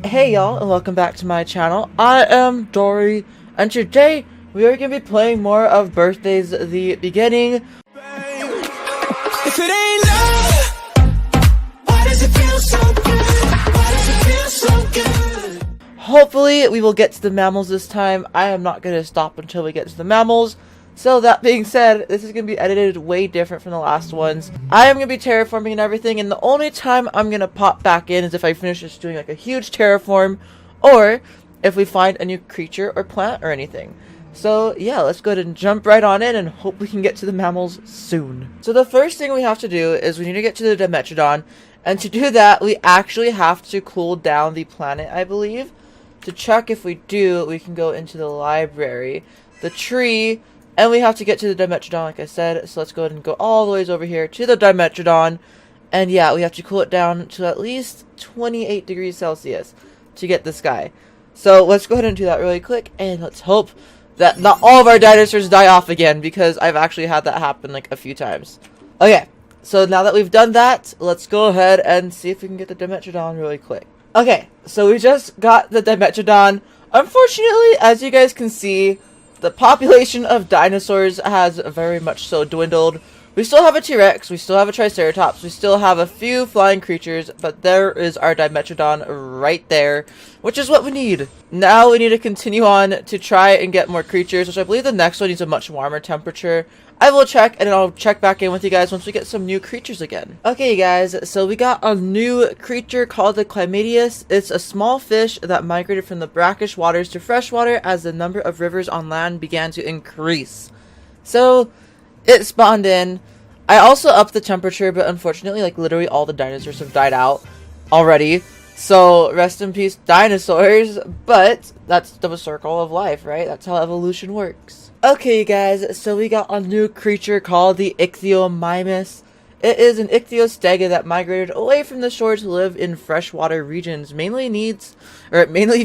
Hey y'all, and welcome back to my channel. I am Dory, and today we are going to be playing more of Birthdays the Beginning. If it ain't love, why does it feel so good? Why does it feel so good? Hopefully we will get to the mammals this time. I am not going to stop until we get to the mammals. So that being said, this is going to be edited way different from the last ones. I am going to be terraforming and everything, and the only time I'm going to pop back in is if I finish just doing like a huge terraform, or if we find a new creature or plant or anything. So yeah, let's go ahead and jump right on in and hope we can get to the mammals soon. So the first thing we have to do is we need to get to the Dimetrodon, and to do that we actually have to cool down the planet, I believe. To check if we do, we can go into the library, the tree, and we have to get to the Dimetrodon, like I said. So let's go ahead and go all the ways over here to the Dimetrodon. And yeah, we have to cool it down to at least 28 degrees Celsius to get this guy. So let's go ahead and do that really quick. And let's hope that not all of our dinosaurs die off again, because I've actually had that happen like a few times. Okay, so now that we've done that, let's go ahead and see if we can get the Dimetrodon really quick. Okay, so we just got the Dimetrodon. Unfortunately, as you guys can see, the population of dinosaurs has very much so dwindled. We still have a T-Rex, we still have a Triceratops, we still have a few flying creatures, but there is our Dimetrodon right there, which is what we need. Now we need to continue on to try and get more creatures, which I believe the next one needs a much warmer temperature. I will check, and I'll check back in with you guys once we get some new creatures again. Okay, guys, so we got a new creature called the Climatius. It's a small fish that migrated from the brackish waters to freshwater as the number of rivers on land began to increase. So it spawned in. I also upped the temperature, but unfortunately, like, literally all the dinosaurs have died out already. So rest in peace, dinosaurs. But that's the circle of life, right? That's how evolution works. Okay, you guys, so we got a new creature called the Ichthyomymus. It is an ichthyostega that migrated away from the shore to live in freshwater regions. Mainly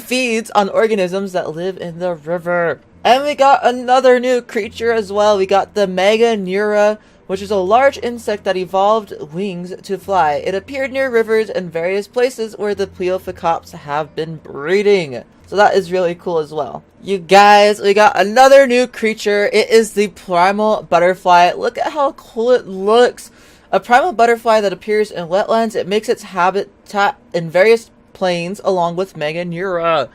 feeds on organisms that live in the river. And we got another new creature as well. We got the Meganeura, which is a large insect that evolved wings to fly. It appeared near rivers and various places where the Pleophycops have been breeding. So that is really cool as well. You guys, we got another new creature. It is the primal butterfly. Look at how cool it looks. A primal butterfly that appears in wetlands. It makes its habitat in various plains along with Meganeura.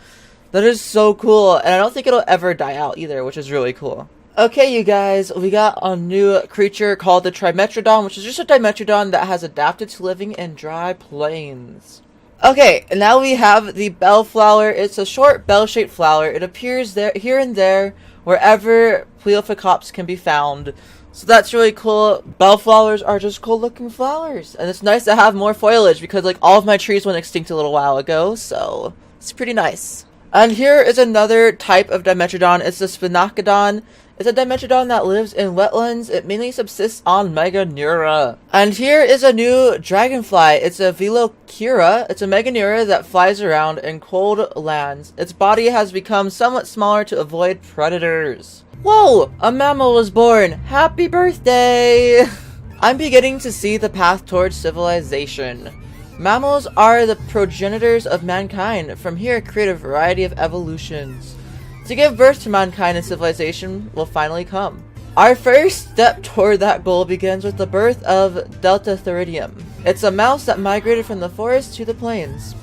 That is so cool, and I don't think it'll ever die out either, which is really cool. Okay, you guys, we got a new creature called the Trimetrodon, which is just a Dimetrodon that has adapted to living in dry plains. Okay, now we have the bellflower. It's a short bell-shaped flower. It appears there, here and there, wherever Pleophycops can be found. So that's really cool. Bellflowers are just cool-looking flowers, and it's nice to have more foliage because, like, all of my trees went extinct a little while ago, so it's pretty nice. And here is another type of Dimetrodon. It's the Spinacodon. It's a Dimetrodon that lives in wetlands. It mainly subsists on Meganeura. And here is a new dragonfly. It's a Velocira. It's a Meganeura that flies around in cold lands. Its body has become somewhat smaller to avoid predators. Whoa! A mammal was born! Happy birthday! I'm beginning to see the path towards civilization. Mammals are the progenitors of mankind. From here, create a variety of evolutions. To give birth to mankind and civilization will finally come. Our first step toward that goal begins with the birth of Deltatheridium. It's a mouse that migrated from the forest to the plains.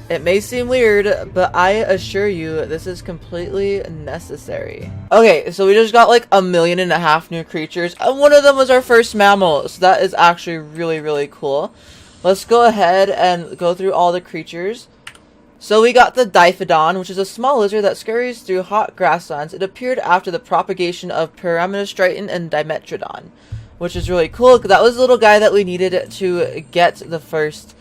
It may seem weird, but I assure you this is completely necessary. Okay, so we just got like 1.5 million new creatures, and one of them was our first mammal, so that is actually really, really cool. Let's go ahead and go through all the creatures. So we got the Diphodon, which is a small lizard that scurries through hot grasslands. It appeared after the propagation of Pyramidostriton and Dimetrodon, which is really cool because that was the little guy that we needed to get the first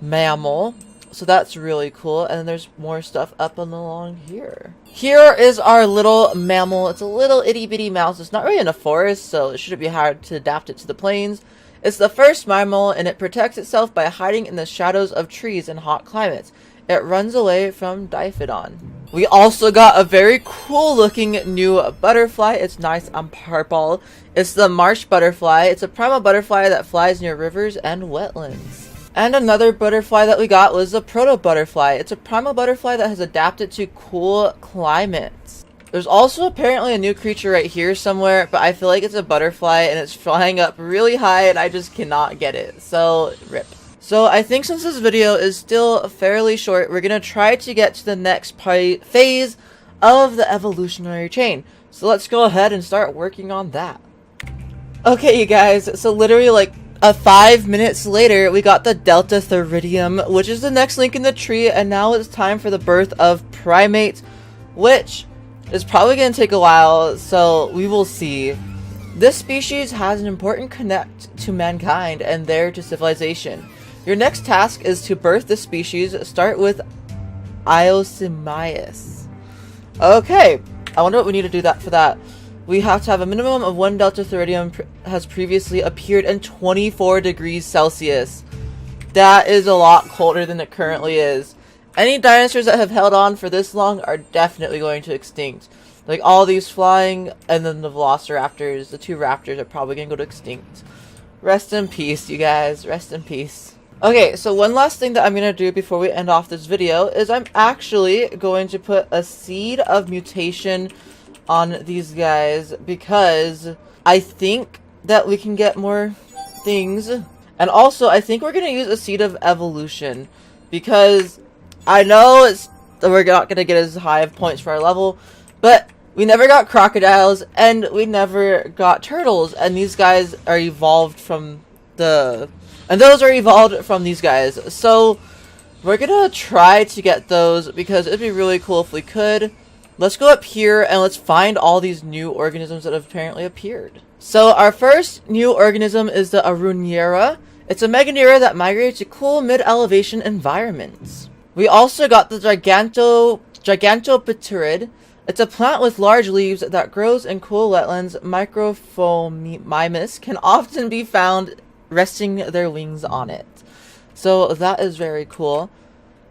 mammal. So that's really cool. And then there's more stuff up and along here. Here is our little mammal. It's a little itty bitty mouse. It's not really in a forest, so it shouldn't be hard to adapt it to the plains. It's the first mammal, and it protects itself by hiding in the shadows of trees in hot climates. It runs away from Diphodon. We also got a very cool looking new butterfly. It's nice and purple. It's the marsh butterfly. It's a primal butterfly that flies near rivers and wetlands. And another butterfly that we got was a proto-butterfly. It's a primal butterfly that has adapted to cool climates. There's also apparently a new creature right here somewhere, but I feel like it's a butterfly and it's flying up really high and I just cannot get it. So, rip. So I think since this video is still fairly short, we're going to try to get to the next phase of the evolutionary chain. So let's go ahead and start working on that. Okay, you guys, so literally like 5 minutes later, we got the Delta Theridium, which is the next link in the tree, and now it's time for the birth of primates, which is probably going to take a while, so we will see. This species has an important connect to mankind and there to civilization. Your next task is to birth this species. Start with Iosimias. Okay, I wonder what we need to do for that. We have to have a minimum of 1 Delta Theridium has previously appeared in 24 degrees Celsius. That is a lot colder than it currently is. Any dinosaurs that have held on for this long are definitely going to extinct. Like all these flying, and then the velociraptors, the 2 raptors are probably going to go to extinct. Rest in peace, you guys. Rest in peace. Okay, so one last thing that I'm going to do before we end off this video is I'm actually going to put a seed of mutation on these guys because I think that we can get more things. And also, I think we're going to use a seed of evolution because I know we're not going to get as high of points for our level, but we never got crocodiles and we never got turtles, and these guys are evolved from those are evolved from these guys. So we're gonna try to get those because it'd be really cool if we could. Let's go up here and let's find all these new organisms that have apparently appeared. So our first new organism is the Aruniera. It's a Meganeura that migrates to cool mid-elevation environments. We also got the Gigantopterid. It's a plant with large leaves that grows in cool wetlands. Microphomimus can often be found resting their wings on it. So that is very cool.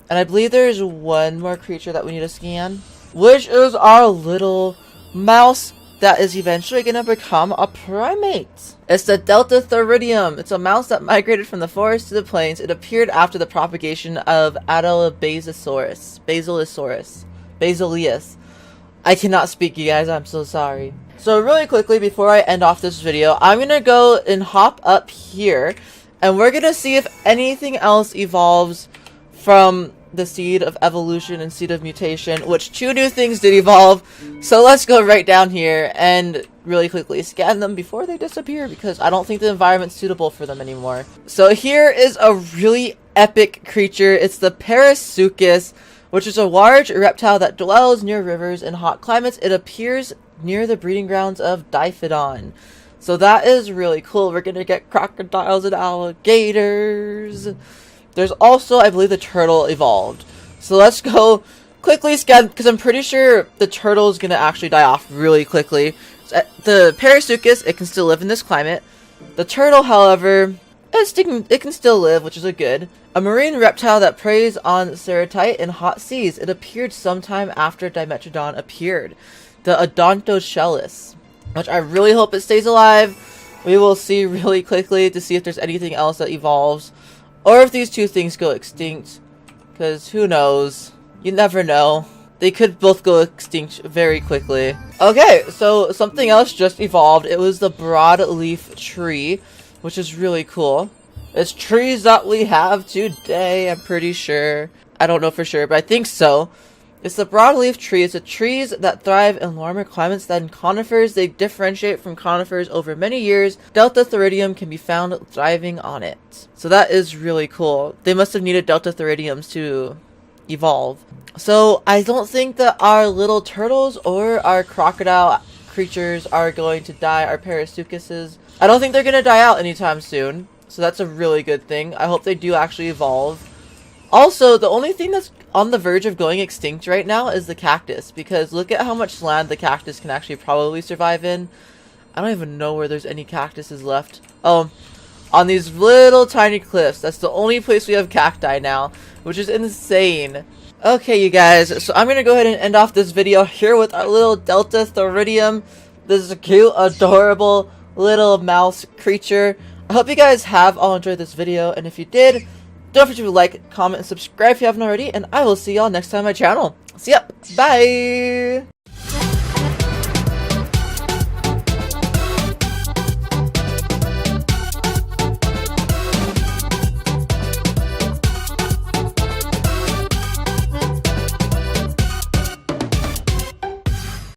And I believe there's one more creature that we need to scan, which is our little mouse that is eventually going to become a primate. It's the Delta Theridium. It's a mouse that migrated from the forest to the plains. It appeared after the propagation of Basileus. I cannot speak, you guys. I'm so sorry. So really quickly, before I end off this video, I'm going to go and hop up here, and we're going to see if anything else evolves from the seed of evolution and seed of mutation, which 2 new things did evolve. So let's go right down here and really quickly scan them before they disappear, because I don't think the environment's suitable for them anymore. So here is a really epic creature. It's the Parasuchus, which is a large reptile that dwells near rivers in hot climates. It appears near the breeding grounds of Diphodon. So that is really cool. We're gonna get crocodiles and alligators. There's also, I believe, the turtle evolved. So let's go quickly scan, because I'm pretty sure the turtle is gonna actually die off really quickly. So, the Parasuchus, it can still live in this climate. The turtle, however, it can still live, which is a good. A marine reptile that preys on ceratite in hot seas. It appeared sometime after Dimetrodon appeared. The Odontochelys, which I really hope it stays alive. We will see really quickly to see if there's anything else that evolves, or if these 2 things go extinct, because who knows? You never know. They could both go extinct very quickly. Okay, so something else just evolved. It was the broadleaf tree, which is really cool. It's trees that we have today, I'm pretty sure. I don't know for sure, but I think so. It's the broadleaf tree. It's the trees that thrive in warmer climates than conifers. They differentiate from conifers over many years. Delta Theridium can be found thriving on it. So that is really cool. They must have needed Delta Theridiums to evolve. So I don't think that our little turtles or our crocodile creatures are going to die. Our Parasuchuses, I don't think they're going to die out anytime soon. So that's a really good thing. I hope they do actually evolve. Also, the only thing that's on the verge of going extinct right now is the cactus, because look at how much land the cactus can actually probably survive in. I don't even know where there's any cactuses left. Oh, on these little tiny cliffs. That's the only place we have cacti now, which is insane. Okay, you guys, so I'm going to go ahead and end off this video here with our little Delta Theridium. This is a cute, adorable little mouse creature. I hope you guys have all enjoyed this video, and if you did, Don't forget to like, comment, and subscribe if you haven't already, and I will see y'all next time on my channel. See ya! Bye!